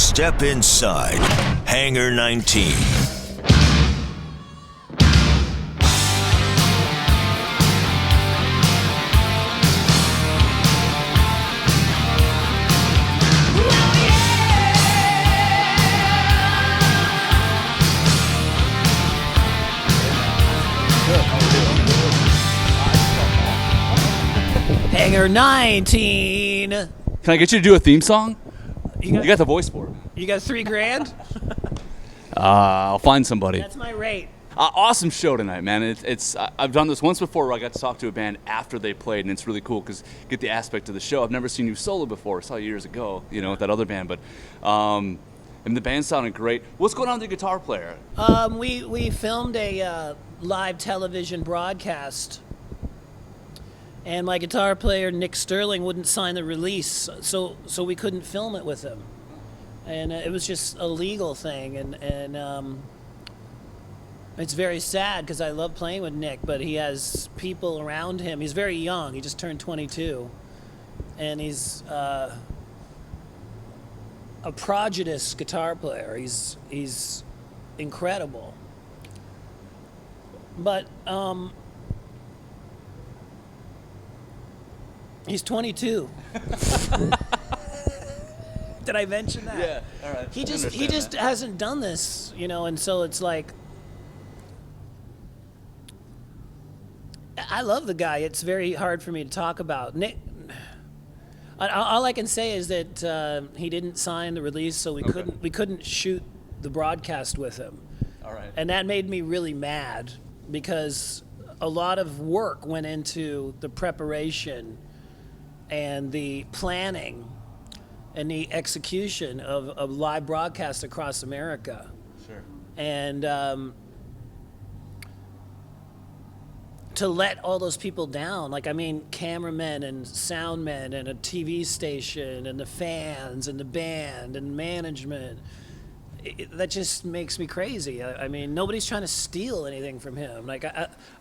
Step inside Hangar19. Hangar19. Can I get you to do a theme song? You got the voice for it. You got $3,000? I'll find somebody. That's my rate. Awesome show tonight, man. I've done this once before where I got to talk to a band after they played, and it's really cool because get the aspect of the show. I've never seen you solo before. I saw you years ago, with that other band, but and the band sounded great. What's going on with the guitar player? We filmed a live television broadcast, and my guitar player Nick Sterling wouldn't sign the release, so we couldn't film it with him, and it was just a legal thing, and it's very sad because I love playing with Nick, but he has people around him. He's very young. He just turned 22, and he's a prodigious guitar player. He's incredible, but he's 22. Did I mention that? Yeah, all right. He just hasn't done this, and so it's like, I love the guy. It's very hard for me to talk about. Nick, all I can say is that he didn't sign the release, so we couldn't shoot the broadcast with him. All right. And that made me really mad because a lot of work went into the preparation and the planning and the execution of live broadcasts across America. Sure. And to let all those people down, cameramen and soundmen and a TV station and the fans and the band and management, that just makes me crazy. I mean, nobody's trying to steal anything from him.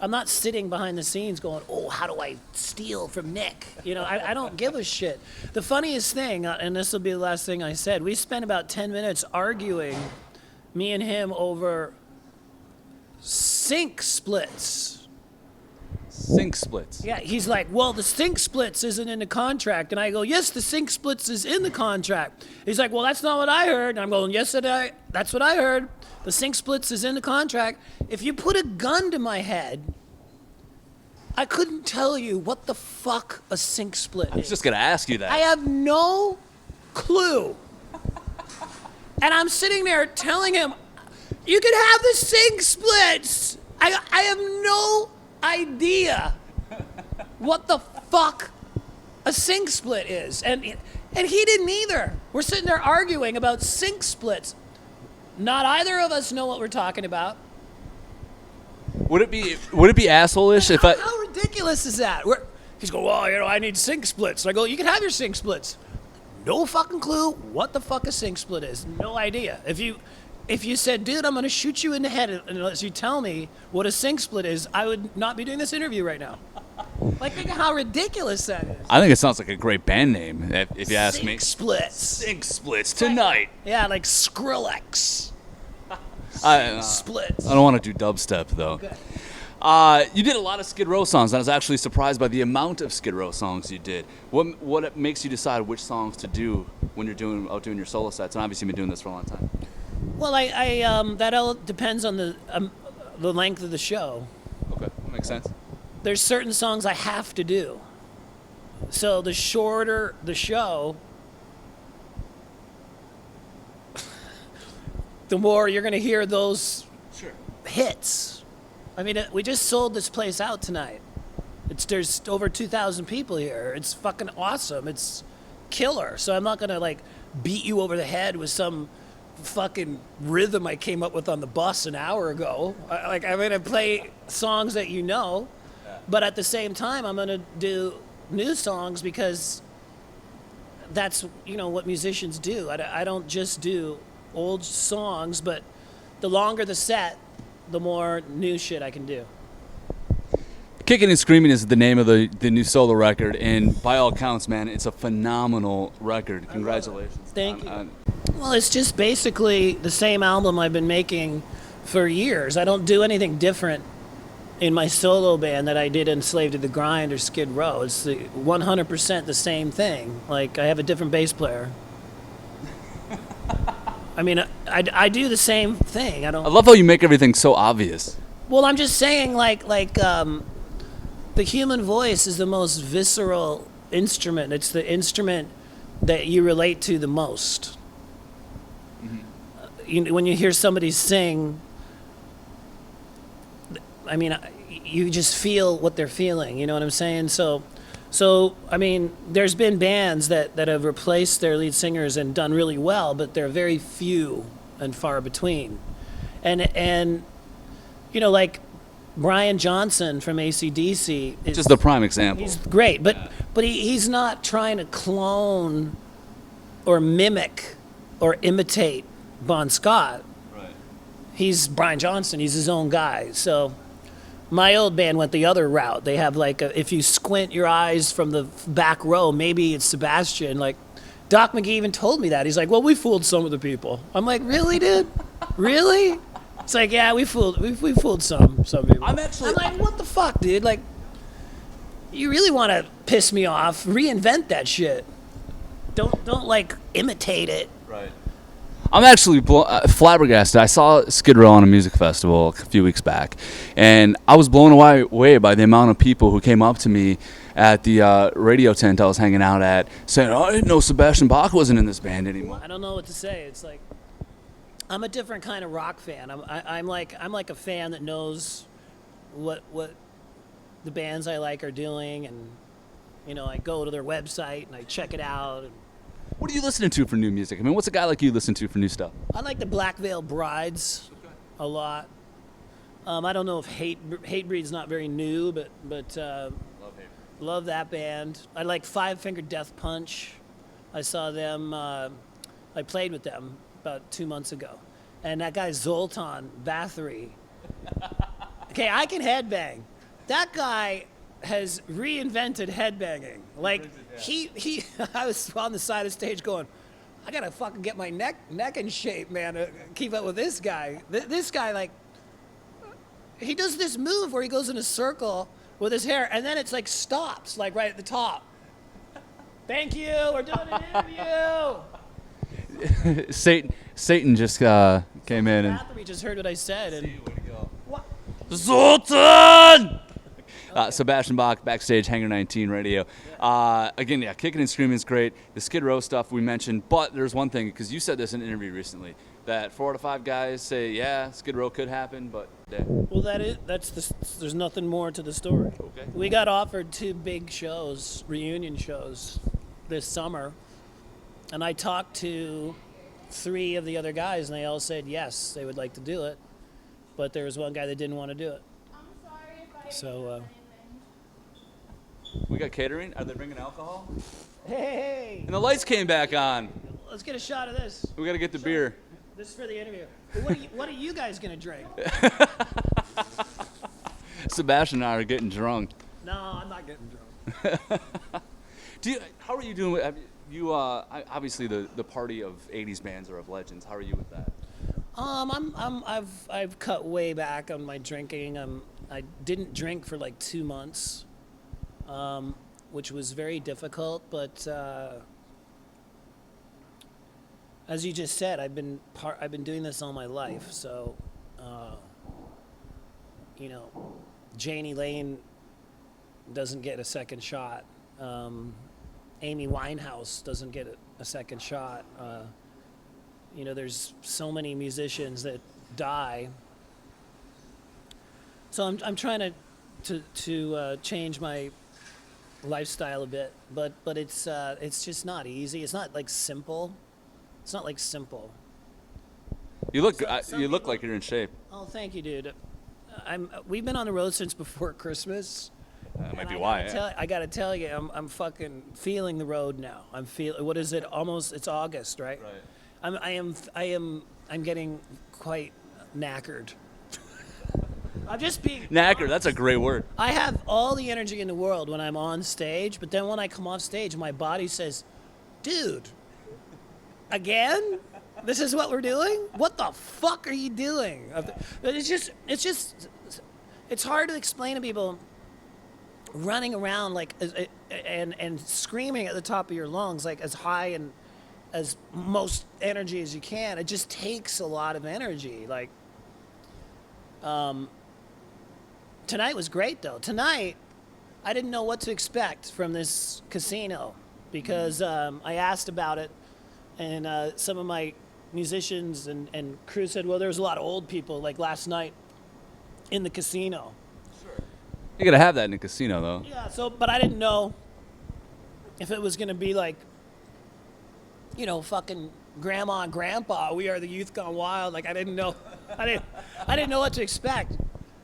I'm not sitting behind the scenes going, oh, how do I steal from Nick? I don't give a shit. The funniest thing, and this will be the last thing I said, we spent about 10 minutes arguing, me and him, over sync splits. Sync splits. Yeah, he's like, well, the sync splits isn't in the contract. And I go, yes, the sync splits is in the contract. He's like, well, that's not what I heard. And I'm going, yes, that's what I heard. The sync splits is in the contract. If you put a gun to my head, I couldn't tell you what the fuck a sync split is. I was just going to ask you that. I have no clue. And I'm sitting there telling him, you can have the sync splits. I have no idea what the fuck a sync split is, and he didn't either. We're sitting there arguing about sync splits. Not either of us know what we're talking about. Would it be asshole-ish if How ridiculous is that? He's going, well, I need sync splits. And I go, you can have your sync splits. No fucking clue what the fuck a sync split is. No idea. If you said, dude, I'm going to shoot you in the head unless you tell me what a sync split is, I would not be doing this interview right now. Think of how ridiculous that is. I think it sounds like a great band name, if you ask me. Sync splits. Sync splits tonight. Yeah, like Skrillex. Splits. I don't want to do dubstep, though. Okay. You did a lot of Skid Row songs. I was actually surprised by the amount of Skid Row songs you did. What makes you decide which songs to do when you're out doing your solo sets? And obviously you've been doing this for a long time. Well, that all depends on the length of the show. Okay, that makes sense. There's certain songs I have to do. So the shorter the show, the more you're going to hear those hits. I mean, we just sold this place out tonight. There's over 2,000 people here. It's fucking awesome. It's killer. So I'm not going to beat you over the head with some fucking rhythm I came up with on the bus an hour ago. I'm gonna play songs that but at the same time I'm gonna do new songs because that's what musicians do. I don't just do old songs, but the longer the set, the more new shit I can do. Kicking and Screaming is the name of the new solo record, and by all accounts, man, it's a phenomenal record. Congratulations. Thank you. Well, it's just basically the same album I've been making for years. I don't do anything different in my solo band that I did in Slave to the Grind or Skid Row. It's 100% the same thing. Like, I have a different bass player. I mean, I do the same thing. I love how you make everything so obvious. Well, I'm just saying, the human voice is the most visceral instrument. It's the instrument that you relate to the most. When you hear somebody sing, I mean, you just feel what they're feeling. You know what I'm saying? So I mean, there's been bands that have replaced their lead singers and done really well, but they're very few and far between. And you know, like Brian Johnson from AC/DC is Just the prime example. He's great, but he's not trying to clone or mimic or imitate Bon Scott. Right. He's Brian Johnson. He's his own guy. So my old band went the other route. They have if you squint your eyes from the back row, maybe it's Sebastian. Like, Doc McGee even told me that. He's like, well, we fooled some of the people. I'm like, really, dude? Really? It's like, yeah, we fooled some people. I'm like, what the fuck, dude? Like, you really want to piss me off? Reinvent that shit. Don't like imitate it. Right. I'm actually flabbergasted. I saw Skid Row on a music festival a few weeks back, and I was blown away by the amount of people who came up to me at the radio tent I was hanging out at, saying, "Oh, I didn't know Sebastian Bach wasn't in this band anymore." I don't know what to say. It's like, I'm a different kind of rock fan. I'm like a fan that knows what the bands I like are doing, and you know, I go to their website and I check it out. And what are you listening to for new music? I mean, what's a guy like you listen to for new stuff? I like the Black Veil Brides a lot. I don't know if Hatebreed's not very new, but love that band. I like Five Finger Death Punch. I saw them. I played with them about 2 months ago, and that guy Zoltan Bathory. Okay, I can headbang. That guy has reinvented headbanging. Like, he I was on the side of the stage going, I gotta fucking get my neck in shape, man, to keep up with this guy. This guy, like, he does this move where he goes in a circle with his hair, and then it's like stops, like right at the top. Thank you, we're doing an interview. Satan just came in and Bathory just heard what I said, and what? Zoltan! Sebastian Bach, Backstage, Hangar19 radio. Again, yeah, Kicking and Screaming is great. The Skid Row stuff we mentioned, but there's one thing, because you said this in an interview recently, that 4 out of 5 guys say, yeah, Skid Row could happen, but... Yeah. Well, there's nothing more to the story. Okay. We got offered 2 big shows, reunion shows, this summer, and I talked to 3 of the other guys, and they all said yes, they would like to do it, but there was one guy that didn't want to do it. I'm sorry if I So, We got catering? Are they bringing alcohol? hey, And the lights came back on. let's get a shot of this. We got to get the beer. This is for the interview. What are you guys gonna drink? Sebastian and I are getting drunk. No, I'm not getting drunk. How are you doing with... obviously the party of 80s bands are of legends. How are you with that? I've cut way back on my drinking. I didn't drink for like 2 months, which was very difficult. But as you just said, I've been doing this all my life. So, you know, Janie Lane doesn't get a second shot. Amy Winehouse doesn't get a second shot. You know, there's so many musicians that die. So I'm trying to change my lifestyle a bit, but it's just not easy. It's not like simple. It's not like simple. You look Some look people- like you're in shape. Oh, thank you, dude. We've been on the road since before Christmas. That might And be I why. gotta tell- I gotta tell you, I'm fucking feeling the road now. What is it? It's August, right? Right. I'm getting quite knackered. I'm just being Knacker, that's a great word. I have all the energy in the world when I'm on stage, but then when I come off stage, my body says, "Dude, again? This is what we're doing? What the fuck are you doing? But it's hard to explain to people running around like and screaming at the top of your lungs, like as high and as most energy as you can. It just takes a lot of energy. Like, tonight was great though. Tonight, I didn't know what to expect from this casino because I asked about it, and some of my musicians and crew said, well, there's a lot of old people like last night in the casino. You gotta have that in a casino, though. Yeah. So, but I didn't know if it was gonna be like, you know, fucking grandma and grandpa. We are the youth gone wild. Like I didn't know what to expect.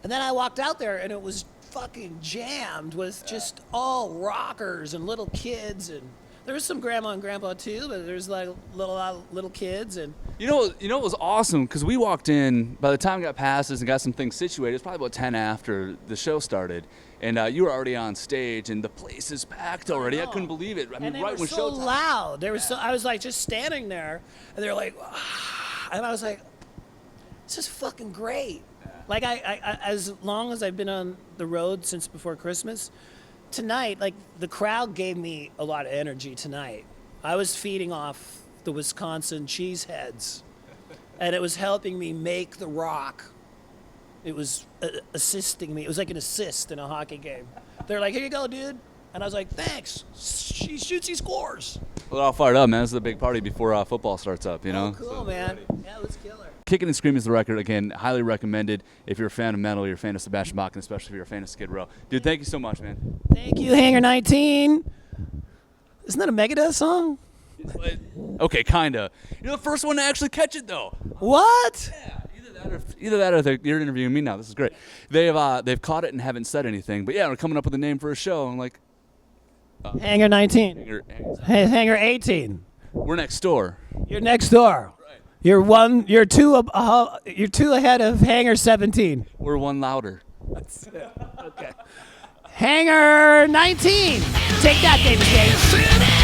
And then I walked out there and it was fucking jammed with just all rockers and little kids, and there was some grandma and grandpa too, but there's like little kids. And You know what was awesome? Because we walked in, by the time we got passes and got some things situated, it was probably about 10 after the show started. And you were already on stage, and the place is packed already. I couldn't believe it. I mean, and they right were when so showtime. loud. They were so. I was like just standing there, and they're like, ah, and I was like, this is fucking great. Like I as long as I've been on the road since before Christmas, tonight, like the crowd gave me a lot of energy tonight. I was feeding off the Wisconsin cheeseheads, and it was helping me make the rock. It was assisting me. It was like an assist in a hockey game. They're like, here you go, dude. And I was like, thanks. She shoots, he scores. Well, all fired up, man. This is a big party before football starts up, you know? Oh, cool, man. Yeah, it was killer. Kicking and Screaming is the record. Again, highly recommended if you're a fan of metal, you're a fan of Sebastian Bach, and especially if you're a fan of Skid Row. Dude, thank you so much, man. Thank you, Hangar19. Isn't that a Megadeth song? Okay, kinda. You're the first one to actually catch it, though. What? Yeah, either that or you're interviewing me now. This is great. They've caught it and haven't said anything. But yeah, we're coming up with a name for a show. I'm like, Hangar19. Hangar 18. We're next door. You're next door. Right. You're two ahead of Hangar 17. We're one louder. That's it. Okay. Hangar 19. Take that, David Gates.